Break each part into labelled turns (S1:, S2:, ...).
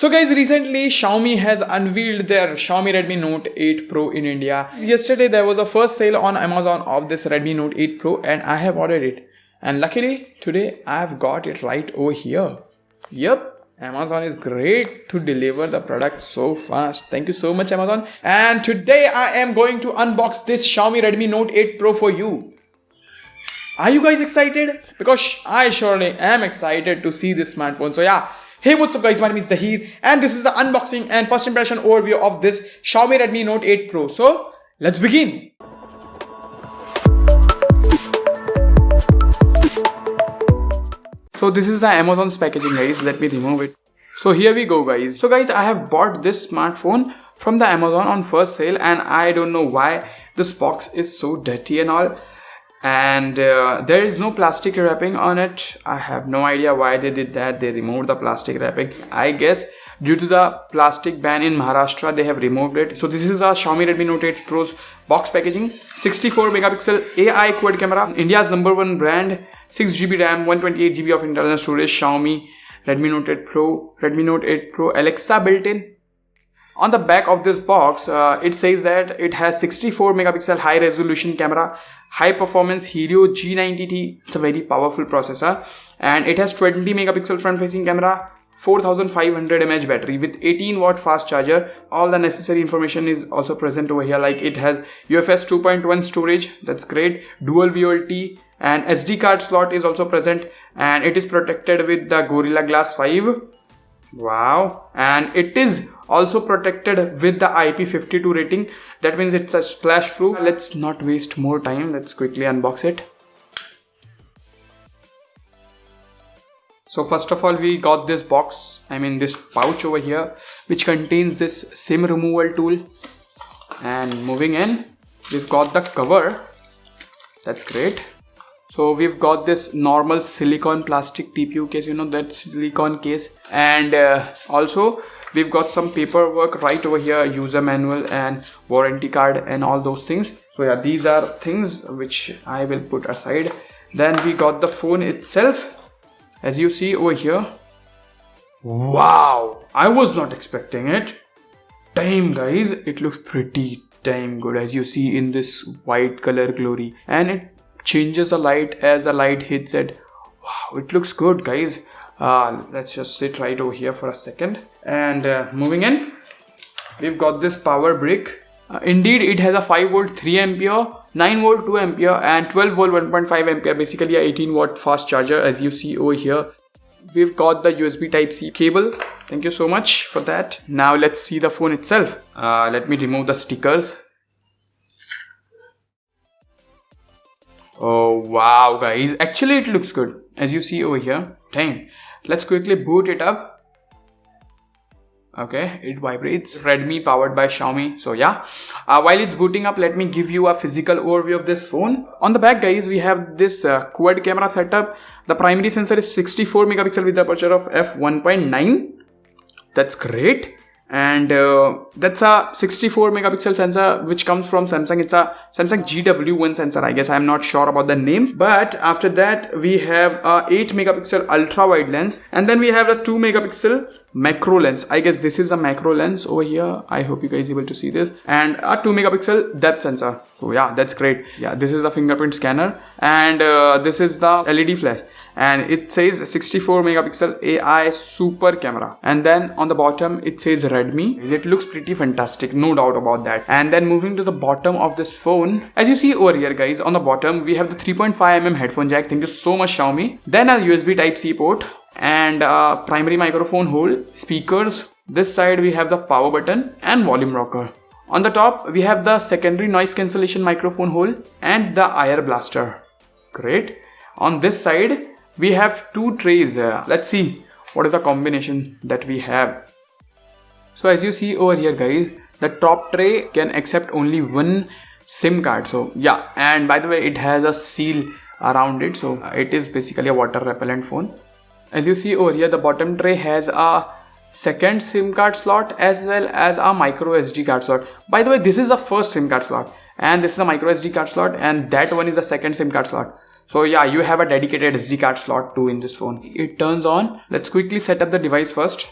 S1: So guys, recently Xiaomi has unveiled their Xiaomi Redmi Note 8 Pro in India. Yesterday there was a first sale on Amazon of this Redmi Note 8 Pro and I have ordered it. And luckily today I have got it right over here. Yep, Amazon is great to deliver the product so fast. Thank you so much Amazon. And today I am going to unbox this Xiaomi Redmi Note 8 Pro for you. Are you guys excited? Because I surely am excited to see this smartphone. So yeah. Hey, what's up guys, my name is Zahir and this is the unboxing and first impression overview of this Xiaomi Redmi Note 8 Pro. So, let's begin. So this is the Amazon's packaging guys, let me remove it. So here we go guys. So guys, I have bought this smartphone from the Amazon on first sale and I don't know why this box is so dirty and all. And there is no plastic wrapping on it. I have no idea why they did that. They removed the plastic wrapping. I guess due to the plastic ban in Maharashtra they have removed it. So this is a Xiaomi Redmi Note 8 Pro's box packaging. 64 megapixel AI quad camera, India's #1 brand, 6GB RAM, 128GB of internal storage, Xiaomi Redmi Note 8 Pro, Redmi Note 8 Pro Alexa built-in. On the back of this box, it says that it has 64 megapixel high resolution camera, high performance Helio G90T. It's a very powerful processor and it has 20 megapixel front facing camera, 4500 mAh battery with 18 watt fast charger. All the necessary information is also present over here, like it has UFS 2.1 storage, that's great, dual VoLTE, and SD card slot is also present and it is protected with the Gorilla Glass 5. Wow, and it is also protected with the IP52 rating. That means it's a splash proof. Let's not waste more time. Let's quickly unbox it. So first of all, we got this box, this pouch over here, which contains this SIM removal tool. And moving in, we've got the cover. That's great. So we've got this normal silicone plastic TPU case, that silicone case, and also we've got some paperwork right over here, user manual and warranty card and all those things. So yeah, these are things which I will put aside. Then we got the phone itself, as you see over here. Wow, I was not expecting it. Damn guys, it looks pretty damn good, as you see in this white color glory, and it changes the light as the light hits it. Wow, it looks good guys. Let's just sit right over here for a second. And moving in, we've got this power brick. Indeed, it has a 5 volt 3 ampere, 9 volt 2 ampere and 12 volt 1.5 ampere, basically a 18 watt fast charger, as you see over here. We've got the USB Type-C cable. Thank you so much for that. Now let's see the phone itself. Let me remove the stickers. Oh wow guys, actually it looks good, as you see over here. Dang. Let's quickly boot it up. Okay, it vibrates. Redmi powered by Xiaomi. So yeah, while it's booting up, let me give you a physical overview of this phone. On the back guys, we have this quad camera setup. The primary sensor is 64 megapixel with the aperture of f1.9. That's great. And that's a 64 megapixel sensor which comes from Samsung. It's a Samsung GW1 sensor, I guess. I'm not sure about the name. But after that we have a 8 megapixel ultra wide lens, and then we have a 2 megapixel macro lens. I guess this is a macro lens over here. I hope you guys are able to see this. And a 2 megapixel depth sensor. So yeah, that's great. Yeah, this is the fingerprint scanner and this is the LED flash. And it says 64 megapixel AI super camera, and then on the bottom it says Redmi. It looks pretty fantastic, no doubt about that. And then moving to the bottom of this phone, as you see over here guys, on the bottom we have the 3.5mm headphone jack. Thank you so much Xiaomi. Then a USB Type-C port and a primary microphone hole, speakers. This side we have the power button and volume rocker. On the top we have the secondary noise cancellation microphone hole and the IR blaster. Great. On this side we have two trays. Let's see what is the combination that we have. So as you see over here guys, the top tray can accept only one SIM card. So yeah, and by the way it has a seal around it, so it is basically a water repellent phone. As you see over here, the bottom tray has a second SIM card slot as well as a micro SD card slot. By the way, this is the first SIM card slot and this is a micro SD card slot, and that one is the second SIM card slot. So yeah, you have a dedicated SD card slot too in this phone. It turns on. Let's quickly set up the device first.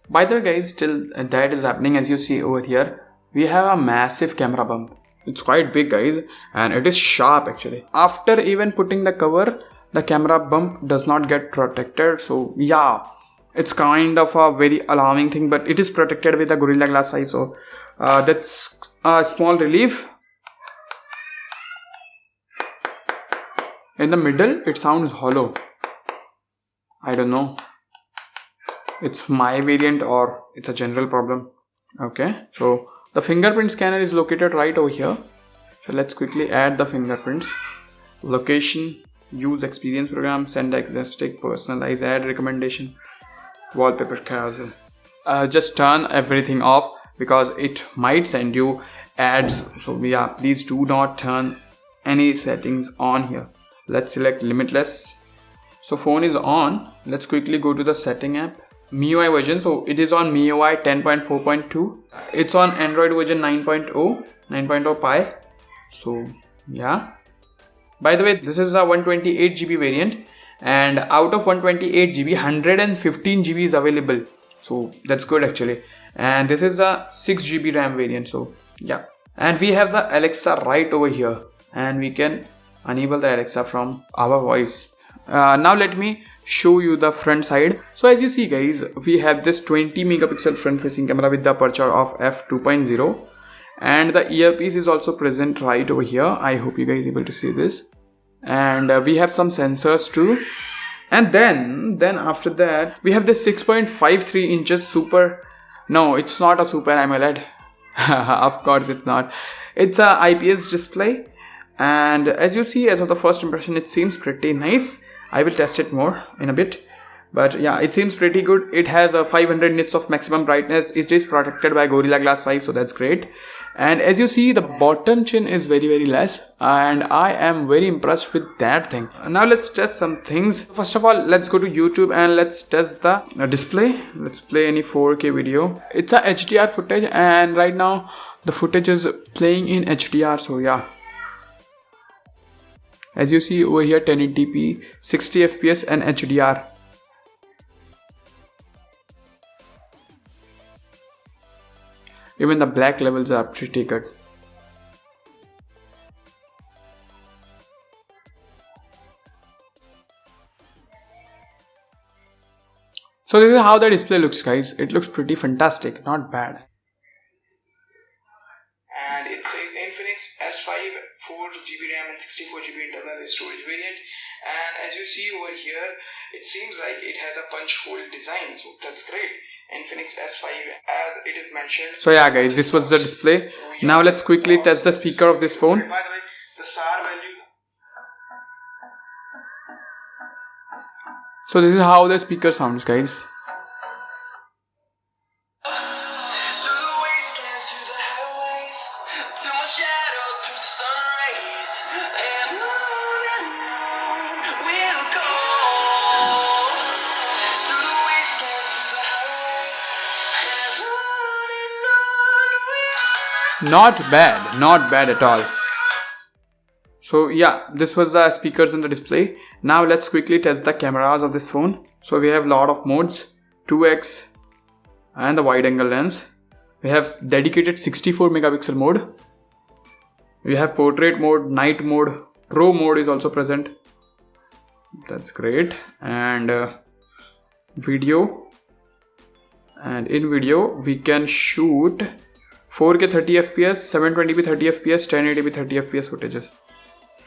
S1: By the way guys, till that is happening, as you see over here, we have a massive camera bump. It's quite big guys, and it is sharp actually. After even putting the cover, the camera bump does not get protected. So yeah, it's kind of a very alarming thing, but it is protected with a Gorilla Glass 5. So that's a small relief. In the middle, it sounds hollow. I don't know. It's my variant or it's a general problem. Okay, so the fingerprint scanner is located right over here. So let's quickly add the fingerprints. Location, use experience program, send diagnostic, personalize, add recommendation, wallpaper carousel. Just turn everything off because it might send you ads. So yeah, please do not turn any settings on here. Let's select limitless. So phone is on. Let's quickly go to the setting app. MIUI version, so it is on MIUI 10.4.2. It's on Android version 9.0 Pie. So yeah, by the way, this is a 128GB variant, and out of 128GB, 115GB is available. So that's good actually. And this is a 6GB RAM variant. So yeah, and we have the Alexa right over here, and we can enable the Alexa from our voice. Now let me show you the front side. So as you see guys, we have this 20 megapixel front facing camera with the aperture of f2.0, and the earpiece is also present right over here. I hope you guys are able to see this. And we have some sensors too. And then after that, we have this 6.53 inches super. No, it's not a super AMOLED. Of course it's not. It's a IPS display. And as you see, as of the first impression, it seems pretty nice. I will test it more in a bit, but yeah, it seems pretty good. It has a 500 nits of maximum brightness. It is protected by Gorilla Glass 5, so that's great. And as you see, the bottom chin is very less, and I am very impressed with that thing. Now let's test some things. First of all, let's go to YouTube and let's test the display. Let's play any 4K video. It's a HDR footage, and right now the footage is playing in HDR. So yeah, as you see over here, 1080p, 60 fps and HDR. Even the black levels are pretty good. So this is how the display looks guys. It looks pretty fantastic, not bad. And it says Infinix S5 4GB RAM and 64GB internal storage variant. And as you see over here, it seems like it has a punch hole design, so that's great. Infinix S5 as it is mentioned. So yeah guys, this was the display. So now let's quickly test the speaker of this phone. By the way, the SAR value. So this is how the speaker sounds guys. Not bad at all. So yeah, this was the speakers on the display. Now let's quickly test the cameras of this phone. So we have a lot of modes, 2x and the wide angle lens. We have dedicated 64 megapixel mode. We have portrait mode, night mode, pro mode is also present. That's great. And video, and in video we can shoot 4K 30 fps, 720p 30 fps, 1080p 30 fps footages.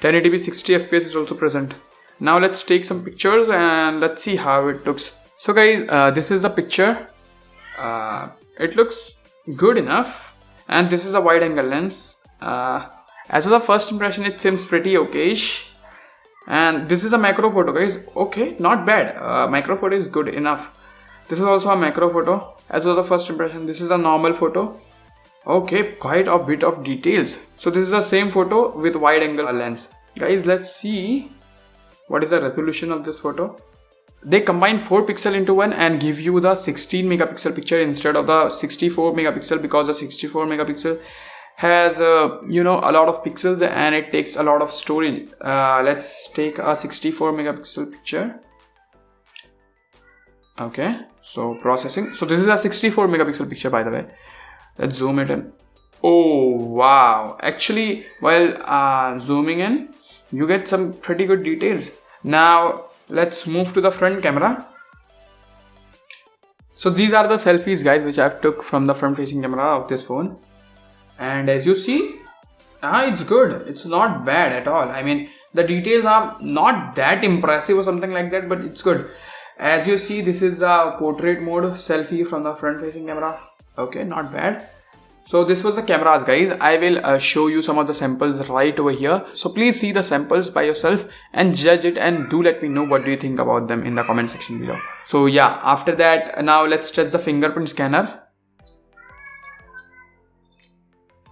S1: 1080p 60 fps is also present. Now let's take some pictures and let's see how it looks. So guys, this is a picture. It looks good enough, and this is a wide angle lens. As of the first impression, it seems pretty okayish. And this is a macro photo guys. Okay, not bad. Macro photo is good enough. This is also a macro photo. As of the first impression, this is a normal photo. Okay, quite a bit of details. So this is the same photo with wide angle lens. Guys, let's see what is the resolution of this photo. They combine 4 pixels into one and give you the 16 megapixel picture instead of the 64 megapixel, because the 64 megapixel has a lot of pixels and it takes a lot of storage. Let's take a 64 megapixel picture. Okay, so processing. So this is a 64 megapixel picture, by the way. Let's zoom it in. Oh wow, actually while zooming in you get some pretty good details. Now let's move to the front camera. So these are the selfies, guys, which I've took from the front facing camera of this phone, and as you see, it's good. It's not bad at all. I mean, the details are not that impressive or something like that, but it's good. As you see, this is a portrait mode selfie from the front facing camera. Okay, not bad. So this was the cameras, guys. I will show you some of the samples right over here. So please see the samples by yourself and judge it, and do let me know what do you think about them in the comment section below. So yeah, after that, now let's test the fingerprint scanner.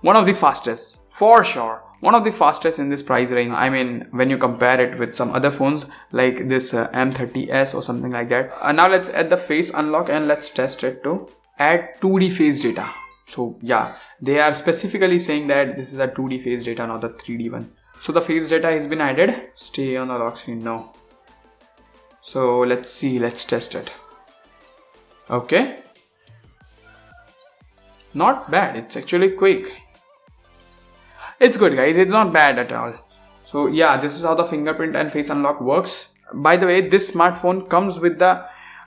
S1: One of the fastest, for sure. One of the fastest in this price range. I mean, when you compare it with some other phones like this M30s or something like that. Now let's add the face unlock and let's test it to add 2D face data. So yeah, they are specifically saying that this is a 2D face data, not the 3D one. So the face data has been added. Stay on the lock screen now. So let's see, let's test it. Okay. Not bad, it's actually quick. It's good, guys, it's not bad at all. So yeah, this is how the fingerprint and face unlock works. By the way, this smartphone comes with the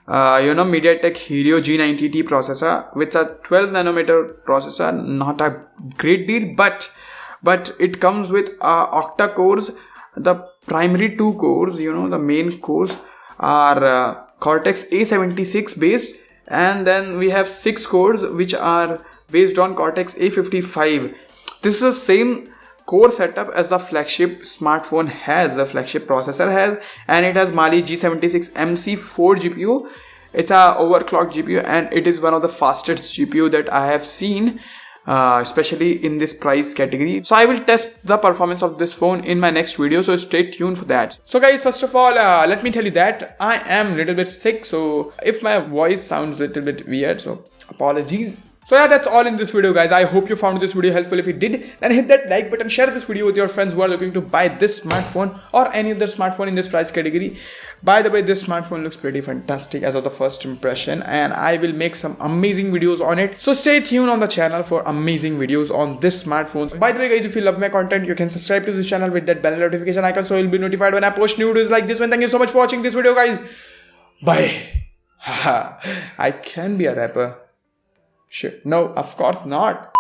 S1: MediaTek Helio G90T processor, with a 12 nanometer processor. Not a great deal, but it comes with octa cores. The primary two cores, the main cores are Cortex A76 based, and then we have 6 cores which are based on Cortex A55. This is the same core setup as the flagship smartphone has, the flagship processor has, and it has Mali G76 MC4 GPU. It's a overclocked GPU, and it is one of the fastest GPU that I have seen, especially in this price category. So I will test the performance of this phone in my next video, so stay tuned for that. So guys, first of all, let me tell you that I am a little bit sick, so if my voice sounds a little bit weird, so apologies. So yeah, that's all in this video, guys. I hope you found this video helpful. If you did, then hit that like button, share this video with your friends who are looking to buy this smartphone or any other smartphone in this price category. By the way, this smartphone looks pretty fantastic as of the first impression, and I will make some amazing videos on it. So stay tuned on the channel for amazing videos on this smartphone. By the way, guys, if you love my content, you can subscribe to this channel with that bell notification icon, so you'll be notified when I post new videos like this one. Thank you so much for watching this video, guys. Bye. I can be a rapper. Shit. No, of course not.